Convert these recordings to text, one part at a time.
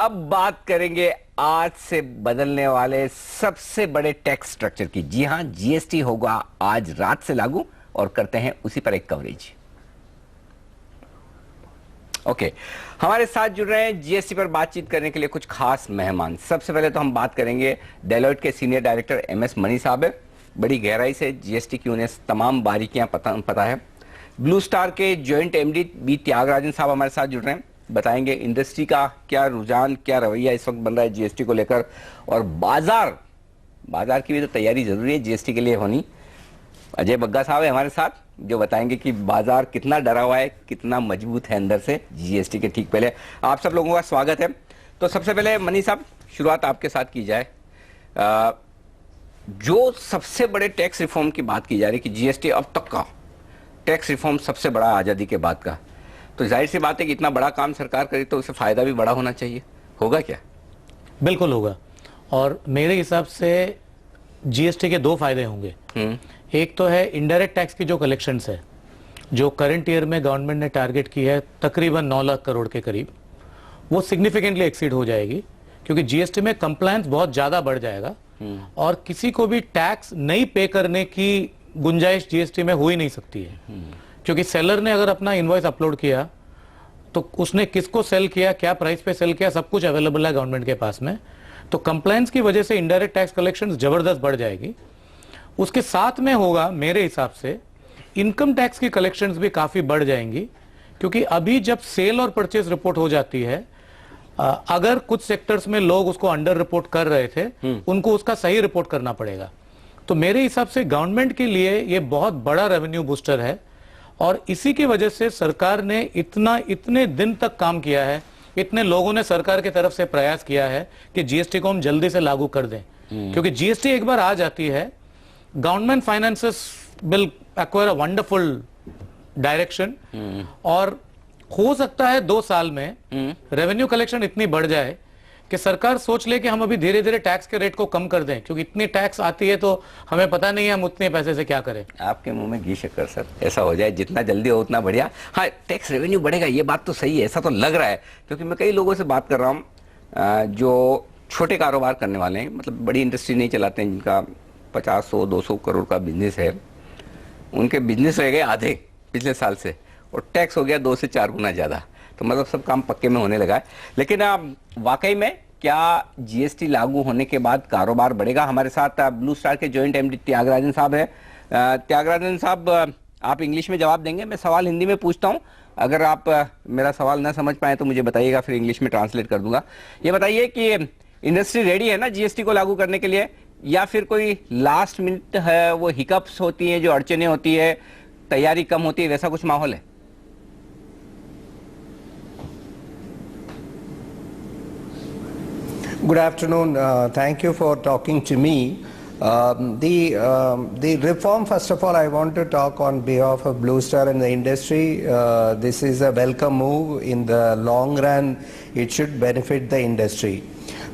अब बात करेंगे आज से बदलने वाले सबसे बड़े टैक्स स्ट्रक्चर की। जी हां, जीएसटी होगा आज रात से लागू और करते हैं उसी पर एक कवरेज। ओके, हमारे साथ जुड़ रहे हैं जीएसटी पर बातचीत करने के लिए कुछ खास मेहमान। सबसे पहले तो हम बात करेंगे डेलोइट के सीनियर डायरेक्टर एमएस मनी साहब है। बड़ी गहराई से जीएसटी की उन्हें तमाम बारीकियां पता है। ब्लू स्टार के जॉइंट एमडी बी त्यागराजन साहब हमारे साथ जुड़ रहे हैं, बताएंगे इंडस्ट्री का क्या रुझान, क्या रवैया इस वक्त बन रहा है जीएसटी को लेकर, और बाजार की भी तो तैयारी जरूरी है जीएसटी के लिए होनी। अजय बग्गा साहब है हमारे साथ, जो बताएंगे कि बाजार कितना डरा हुआ है, कितना मजबूत है अंदर से जीएसटी के ठीक पहले। आप सब लोगों का स्वागत है। तो सबसे पहले मनी साहब, शुरुआत आपके साथ की जाए। जो सबसे बड़े टैक्स रिफॉर्म की बात की जा रही है कि जीएसटी अब तक का टैक्स रिफॉर्म सबसे बड़ा आजादी के बाद का, तो जाहिर सी बात है कि इतना बड़ा काम सरकार करे तो उसे फायदा भी बड़ा होना चाहिए। होगा क्या? बिल्कुल होगा, और मेरे हिसाब से जीएसटी के दो फायदे होंगे। एक तो है इनडायरेक्ट टैक्स की जो कलेक्शंस है, जो करंट ईयर में गवर्नमेंट ने टारगेट की है तकरीबन 9 लाख करोड़ के करीब, वो सिग्निफिकेंटली एक्सीड हो जाएगी, क्योंकि जीएसटी में कंप्लायंस बहुत ज्यादा बढ़ जाएगा और किसी को भी टैक्स नहीं पे करने की गुंजाइश जीएसटी में हो ही नहीं सकती है। क्योंकि सेलर ने अगर अपना इनवॉइस अपलोड किया तो उसने किसको सेल किया, क्या प्राइस पे सेल किया, सब कुछ अवेलेबल है गवर्नमेंट के पास में। तो कंप्लायंस की वजह से इनडायरेक्ट टैक्स कलेक्शन जबरदस्त बढ़ जाएगी। उसके साथ में होगा मेरे हिसाब से इनकम टैक्स की कलेक्शंस भी काफी बढ़ जाएंगी, क्योंकि अभी जब सेल और परचेज रिपोर्ट हो जाती है, अगर कुछ सेक्टर्स में लोग उसको अंडर रिपोर्ट कर रहे थे, उनको उसका सही रिपोर्ट करना पड़ेगा। तो मेरे हिसाब से गवर्नमेंट के लिए ये बहुत बड़ा रेवेन्यू बूस्टर है, और इसी की वजह से सरकार ने इतने दिन तक काम किया है, इतने लोगों ने सरकार की तरफ से प्रयास किया है कि जीएसटी को हम जल्दी से लागू कर दें। क्योंकि जीएसटी एक बार आ जाती है, government finances will acquire a wonderful direction, और हो सकता है 2 साल में रेवेन्यू कलेक्शन इतनी बढ़ जाए कि सरकार सोच ले कि हम अभी धीरे धीरे टैक्स के रेट को कम कर दें, क्योंकि इतनी टैक्स आती है तो हमें पता नहीं है हम उतने पैसे से क्या करें। आपके मुंह में घी शक्कर सर, ऐसा हो जाए जितना जल्दी हो उतना बढ़िया। हाँ, टैक्स रेवेन्यू बढ़ेगा, ये बात तो सही है, ऐसा तो लग रहा है। क्योंकि मैं कई लोगों से बात कर रहा हूँ जो छोटे कारोबार करने वाले हैं, मतलब बड़ी इंडस्ट्री नहीं चलाते हैं, जिनका 50-100-200 करोड़ का बिजनेस है, उनके बिजनेस रह गए आधे पिछले साल से, और टैक्स हो गया 2 से 4 गुना ज्यादा। तो मतलब सब काम पक्के में होने लगा है। लेकिन वाकई में क्या जीएसटी लागू होने के बाद कारोबार बढ़ेगा? हमारे साथ ब्लू स्टार के जॉइंट एमडी त्यागराजन साहब है। त्यागराजन साहब, आप इंग्लिश में जवाब देंगे, मैं सवाल हिंदी में पूछता हूं। अगर आप मेरा सवाल ना समझ पाए तो मुझे बताइएगा, फिर इंग्लिश में ट्रांसलेट कर दूंगा। ये बताइए कि इंडस्ट्री रेडी है ना जीएसटी को लागू करने के लिए, या फिर कोई लास्ट मिनट है, वो हिकअप्स होती है, जो अड़चने होती है, तैयारी कम होती है, वैसा कुछ माहौल है? Good afternoon. Thank you for talking to me. The reform, first of all, I want to talk on behalf of Blue Star and the industry. This is a welcome move. In the long run, it should benefit the industry.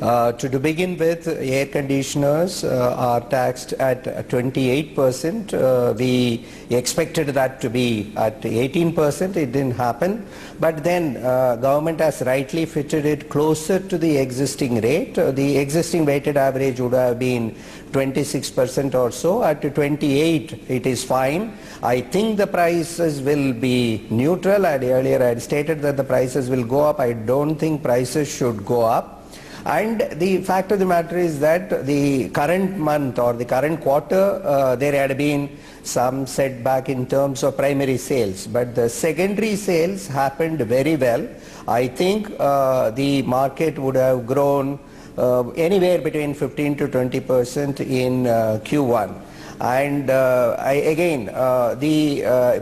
To begin with, air conditioners are taxed at 28%. We expected that to be at 18%. It didn't happen. But then government has rightly fitted it closer to the existing rate. The existing weighted average would have been 26% or so. At 28, it is fine. I think the prices will be neutral. Earlier I had stated that the prices will go up. I don't think prices should go up. And the fact of the matter is that the current month or the current quarter, there had been some setback in terms of primary sales, but the secondary sales happened very well. I think the market would have grown anywhere between 15 to 20% in Q1. And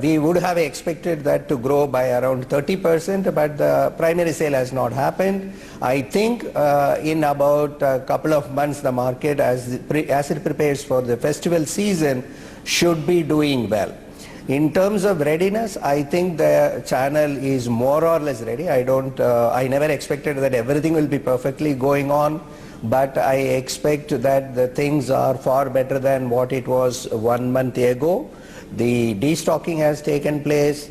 we would have expected that to grow by around 30%, but the primary sale has not happened. I think in about a couple of months, the market, as it prepares for the festival season, should be doing well. In terms of readiness, I think the channel is more or less ready. I never expected that everything will be perfectly going on, but I expect that the things are far better than what it was 1 month ago. The destocking has taken place.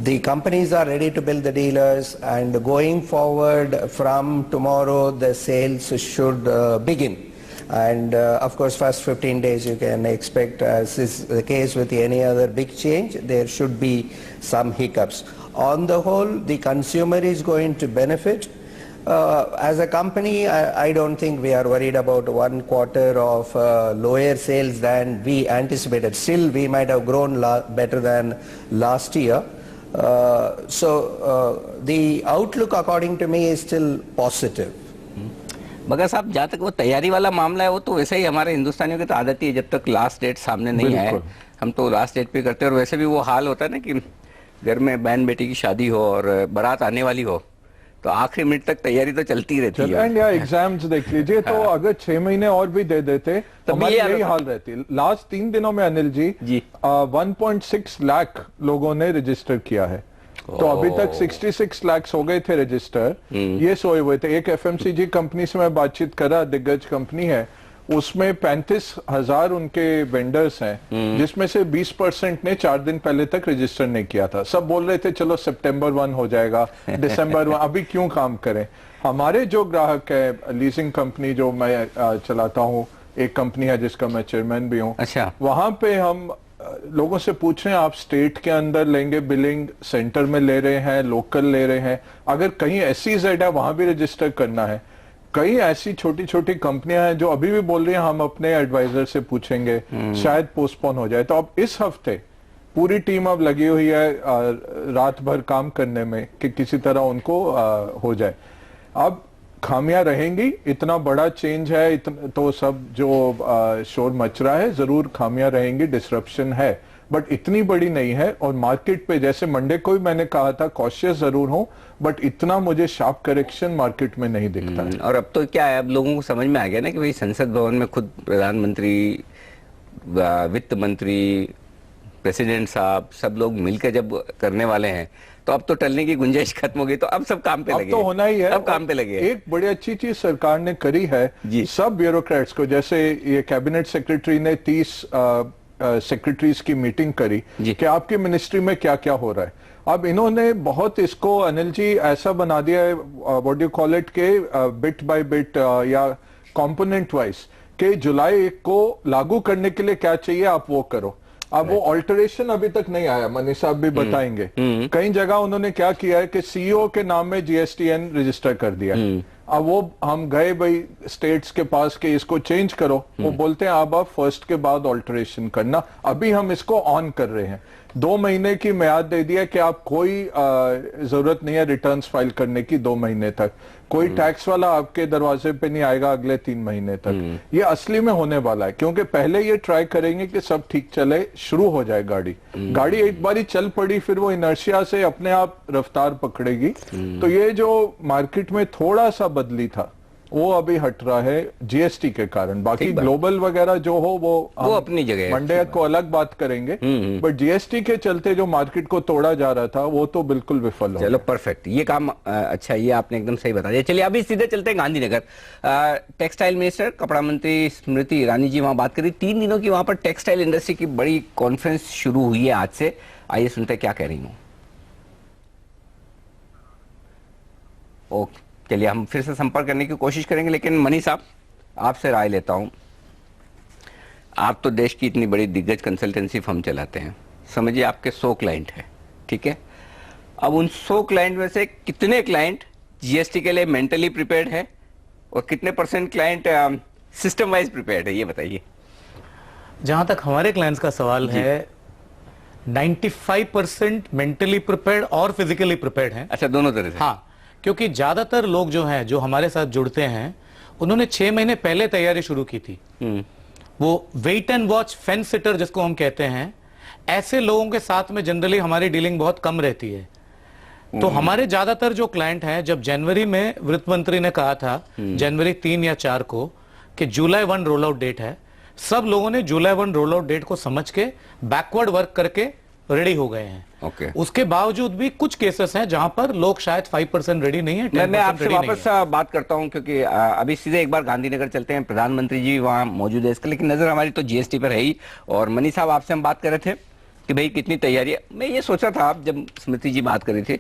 The companies are ready to build the dealers, and going forward from tomorrow the sales should begin. And of course, first 15 days you can expect, as is the case with any other big change, there should be some hiccups. On the whole, the consumer is going to benefit. As a company, I don't think we are worried about 1 quarter of lower sales than we anticipated. Still, we might have grown better than last year. The outlook, according to me, is still positive. मगर साहब, जहाँ तक वो तैयारी वाला मामला है, वो तो वैसे ही हमारे हिंदुस्तानियों की तो आदत ही है, जब तक लास्ट डेट सामने नहीं आए हम तो लास्ट डेट पे करते हैं। और वैसे भी वो हाल होता है ना कि घर में बहन बेटी की शादी हो और बारात आने वाली हो, तो आखिरी मिनट तक तैयारी तो चलती रहती है। एंड या एग्जाम्स देख लीजिए, तो अगर 6 महीने और भी दे देते तो हमारी यही हाल रहती। लास्ट 3 दिनों में अनिल जी 1.6 लाख लोगों ने रजिस्टर किया है, तो अभी तक 66 लाख हो गए थे रजिस्टर, ये सोए हुए थे। एक एफएमसीजी कंपनी से मैं बातचीत कर रहा, दिग्गज कंपनी है, उसमें 35,000 उनके वेंडर्स हैं, जिसमें से 20% ने 4 दिन पहले तक रजिस्टर नहीं किया था। सब बोल रहे थे चलो सितंबर 1 हो जाएगा, दिसंबर 1, अभी क्यों काम करें। हमारे जो ग्राहक है, लीजिंग कंपनी जो मैं चलाता हूँ, एक कंपनी है जिसका मैं चेयरमैन भी हूँ, अच्छा, वहां पे हम लोगों से पूछ रहे हैं आप स्टेट के अंदर लेंगे, बिलिंग सेंटर में ले रहे हैं, लोकल ले रहे हैं, अगर कहीं SEZ है वहां भी रजिस्टर करना है। कई ऐसी छोटी छोटी कंपनियां हैं जो अभी भी बोल रही हैं हम अपने एडवाइजर से पूछेंगे, शायद पोस्टपोन हो जाए। तो अब इस हफ्ते पूरी टीम अब लगी हुई है रात भर काम करने में कि किसी तरह उनको हो जाए। अब खामियां रहेंगी, इतना बड़ा चेंज है, तो सब जो शोर मच रहा है, जरूर खामियां रहेंगी, डिसरप्शन है, बट इतनी बड़ी नहीं है। और मार्केट पे जैसे मंडे को भी मैंने कहा था कॉशियस जरूर हूं, बट इतना मुझे शार्प करेक्शन मार्केट में नहीं दिखता है। और अब तो क्या है, अब लोगों को समझ में आ गया ना कि भाई संसद भवन में खुद प्रधानमंत्री, वित्त मंत्री, प्रेसिडेंट साहब सब लोग मिलकर जब करने वाले हैं, तो अब तो टलने की गुंजाइश खत्म हो गई, तो अब सब काम पे लगे। अब तो होना ही है, अब काम पे लगे। एक बड़ी अच्छी चीज सरकार ने करी है सब ब्यूरोक्रेट्स को, जैसे ये कैबिनेट सेक्रेटरी ने 30 सेक्रेटरीज की मीटिंग करी कि आपकी मिनिस्ट्री में क्या क्या हो रहा है। अब इन्होंने बहुत इसको अनिल जी ऐसा बना दिया है, व्हाट डू कॉल इट, के बिट बाय बिट या कंपोनेंट वाइज, के जुलाई 1 को लागू करने के लिए क्या चाहिए आप वो करो। अब वो ऑल्टरेशन अभी तक नहीं आया, मनीष साहब भी बताएंगे। कई जगह उन्होंने क्या किया है कि सीईओ के नाम में GSTN रजिस्टर कर दिया। अब वो हम गए भाई स्टेट्स के पास के इसको चेंज करो, वो बोलते हैं अब आप 1 के बाद ऑल्टरेशन करना। अभी हम इसको ऑन कर रहे हैं, 2 महीने की म्याद दे दिया कि आप कोई जरूरत नहीं है रिटर्न्स फाइल करने की 2 महीने तक, कोई टैक्स वाला आपके दरवाजे पे नहीं आएगा अगले 3 महीने तक। ये असली में होने वाला है, क्योंकि पहले ये ट्राई करेंगे कि सब ठीक चले, शुरू हो जाए गाड़ी एक बारी चल पड़ी फिर वो इनर्शिया से अपने आप रफ्तार पकड़ेगी। तो ये जो मार्केट में थोड़ा सा बदली था वो अभी हट रहा है GST के कारण। बाकी ग्लोबल वगैरह जो हो वो अपनी जगह, मंडे को अलग बात करेंगे, बट GST के चलते जो मार्केट को तोड़ा जा रहा था वो तो बिल्कुल विफल हो। चलो परफेक्ट, ये काम अच्छा, ये आपने एकदम सही बता दिया। चलिए अभी सीधे चलते हैं गांधीनगर। टेक्सटाइल मिनिस्टर, कपड़ा मंत्री स्मृति ईरानी जी वहां बात करी। 3 दिनों की वहां पर टेक्सटाइल इंडस्ट्री की बड़ी कॉन्फ्रेंस शुरू हुई है आज से। आइए सुनते हैं क्या कह रही हूँ। ओके, चलिए हम फिर से संपर्क करने की कोशिश करेंगे, लेकिन मनीष साहब आपसे राय लेता हूं। आप तो देश की इतनी बड़ी दिग्गज कंसल्टेंसी फर्म चलाते हैं, समझिए आपके 100 क्लाइंट हैं, ठीक है। अब उन 100 क्लाइंट में से कितने क्लाइंट GST के लिए मेंटली प्रिपेयर्ड है और कितने % क्लाइंट सिस्टम वाइज प्रिपेयर्ड है, ये बताइए। जहां तक हमारे क्लाइंट्स का सवाल है, 95% मेंटली प्रिपेयर्ड और फिजिकली प्रिपेयर्ड हैं। अच्छा, दोनों तरह से। हाँ, क्योंकि ज्यादातर लोग जो हैं, जो हमारे साथ जुड़ते हैं, उन्होंने 6 महीने पहले तैयारी शुरू की थी। वो wait and watch fence sitter जिसको हम कहते हैं, ऐसे लोगों के साथ में जनरली हमारी डीलिंग बहुत कम रहती है। तो हमारे ज्यादातर जो क्लाइंट हैं, जब जनवरी में वित्त मंत्री ने कहा था जनवरी 3 या 4 को कि जुलाई 1 रोल आउट डेट है, सब लोगों ने जुलाई 1 रोल आउट डेट को समझ के बैकवर्ड वर्क करके रेडी हो गए हैं। उसके बावजूद भी कुछ केसेस हैं जहां पर लोग शायद 5% रेडी नहीं है। मैं आपसे वापस बात करता हूं, क्योंकि अभी सीधे एक बार गांधीनगर चलते हैं। प्रधानमंत्री जी वहां मौजूद है इसका, लेकिन नजर हमारी तो GST पर है ही। और मनीष साहब, आपसे हम बात कर रहे थे कि भाई कितनी तैयारी है। मैं ये सोचा था, आप जब स्मृति जी बात कर रहे थे,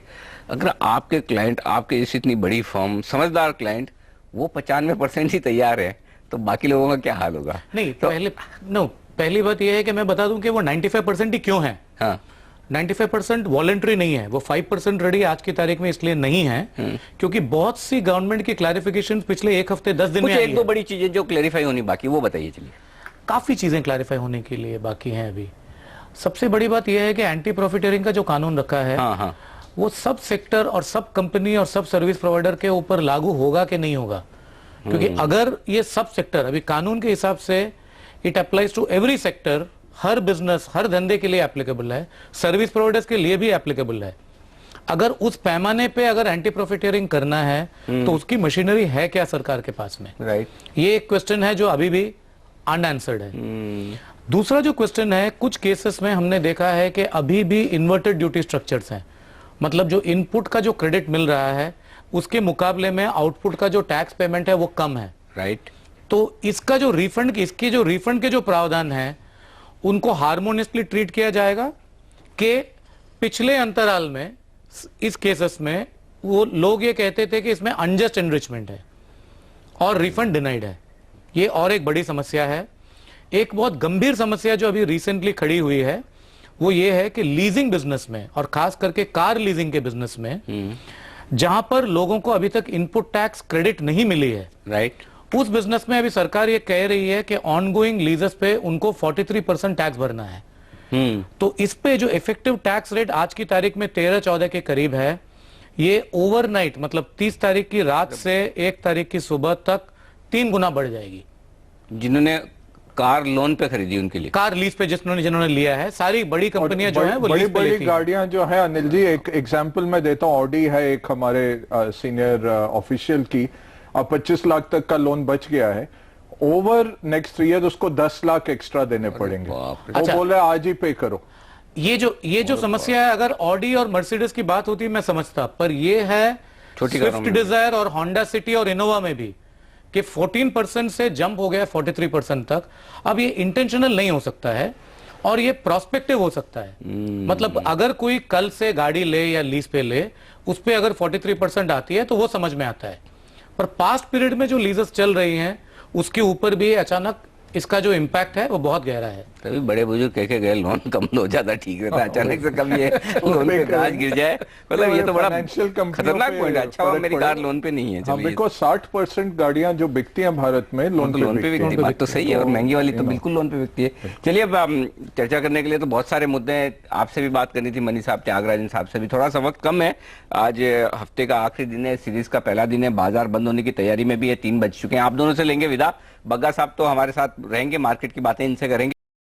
अगर आपके क्लाइंट, आपके जैसी इतनी बड़ी फर्म, समझदार क्लाइंट, वो 95% ही तैयार है, तो बाकी लोगों का क्या हाल होगा? नहीं तो पहली बात यह है कि मैं बता दूं कि वो 95% ही क्यों है। हाँ, 95% वॉलेंट्री नहीं है, वो 5% रेडी आज की तारीख में इसलिए नहीं है क्योंकि बहुत सी गवर्नमेंट की क्लैरिफिकेशन पिछले 1 हफ्ते 10 दिन में आई एक दो बड़ी चीजें जो क्लेरिफाई होनी बाकी, वो बताइए। चलिए, काफी चीजें क्लैरिफाई होने के लिए बाकी हैं अभी। सबसे बड़ी बात यह है कि एंटी प्रॉफिटियरिंग का जो कानून रखा है, हाँ, वो सब सेक्टर और सब कंपनी और सब सर्विस प्रोवाइडर के ऊपर लागू होगा कि नहीं होगा। क्योंकि अगर ये सब सेक्टर अभी कानून के हिसाब से it applies to every sector, हर बिजनेस, हर धंधे के लिए एप्लीकेबल है, सर्विस प्रोवाइडर्स के लिए भी एप्लीकेबल है। अगर उस पैमाने पे अगर एंटी प्रॉफिटियरिंग करना है तो उसकी मशीनरी है क्या सरकार के पास में? राइट, ये एक क्वेश्चन है जो अभी भी अनआंसर्ड है। दूसरा जो क्वेश्चन है, कुछ केसेस में हमने देखा है कि अभी भी इन्वर्टेड ड्यूटी स्ट्रक्चर्स हैं, मतलब जो इनपुट का जो क्रेडिट मिल रहा है उसके मुकाबले में आउटपुट का जो टैक्स पेमेंट है वो कम है। राइट, तो इसका जो रिफंड, इसके जो रिफंड के जो प्रावधान है उनको हार्मोनियसली ट्रीट किया जाएगा कि पिछले अंतराल में इस केसेस में वो लोग ये कहते थे कि इसमें अनजस्ट एनरिचमेंट है और रिफंड डिनाइड है। ये और एक बड़ी समस्या है। एक बहुत गंभीर समस्या जो अभी रिसेंटली खड़ी हुई है वो ये है कि लीजिंग बिजनेस में और खास करके कार लीजिंग के बिजनेस में जहां पर लोगों को अभी तक इनपुट टैक्स क्रेडिट नहीं मिली है, राइट, उस बिजनेस में अभी सरकार ये कह रही है कि ऑनगोइंग लीजेस पे उनको 43% टैक्स भरना है। तो इस पे जो इफेक्टिव टैक्स रेट आज की तारीख में 13-14 के करीब है, ये ओवरनाइट मतलब 30 तारीख की रात से 1 तारीख की सुबह तक 3 गुना बढ़ जाएगी। जिन्होंने कार लोन पे खरीदी उनके लिए, कार लीज पे जिन्होंने लिया है, सारी बड़ी कंपनियां जो है वो बड़ी लीज पे बड़ी लेती हैं। गाड़ियां जो है अनिल जी, एक एग्जांपल मैं देता हूं, ऑडी है एक हमारे सीनियर ऑफिशियल की, 25 लाख तक का लोन बच गया है, ओवर नेक्स्ट 3 ईयर उसको 10 लाख एक्स्ट्रा देने पड़ेंगे। वो अच्छा, बोल रहे आज ही पे करो। ये जो समस्या है, अगर ऑडी और मर्सिडीज की बात होती मैं समझता, पर ये है स्विफ्ट डिजायर और होंडा सिटी और इनोवा में भी कि 14% से जंप हो गया 43% तक। अब ये इंटेंशनल नहीं हो सकता है और ये प्रोस्पेक्टिव हो सकता है। मतलब अगर कोई कल से गाड़ी ले या लीज पे ले, उस पे अगर 43% आती है तो वो समझ में आता है, पर पास्ट पीरियड में जो लीजेस चल रही हैं उसके ऊपर भी अचानक इसका जो इम्पैक्ट है वो बहुत गहरा है। तभी बड़े बुजुर्ग कह के गए लोन कम लो, ज्यादा ठीक रहता है, अचानक से कम ये लोन पे गाज गिर जाए, मतलब ये तो बड़ा खतरनाक पॉइंट है। अच्छा मेरी कार लोन पे नहीं है। बिकॉज 60% गाड़ियां जो बिकती हैं भारत में लोन पे बिकती है। बात तो सही है, और महंगी वाली तो बिल्कुल लोन पे बिकती है। चलिए, अब चर्चा करने के लिए तो बहुत सारे मुद्दे हैं, आपसे भी बात करनी थी, मनी साहब, त्यागराजन साहब से भी। थोड़ा सा वक्त कम है, आज हफ्ते का आखिरी दिन है, सीरीज का पहला दिन है, बाजार बंद होने की तैयारी में भी है, 3 बज चुके हैं। आप दोनों से लेंगे विदा। बग्गा साहब तो हमारे साथ रहेंगे, मार्केट की बातें इनसे करेंगे।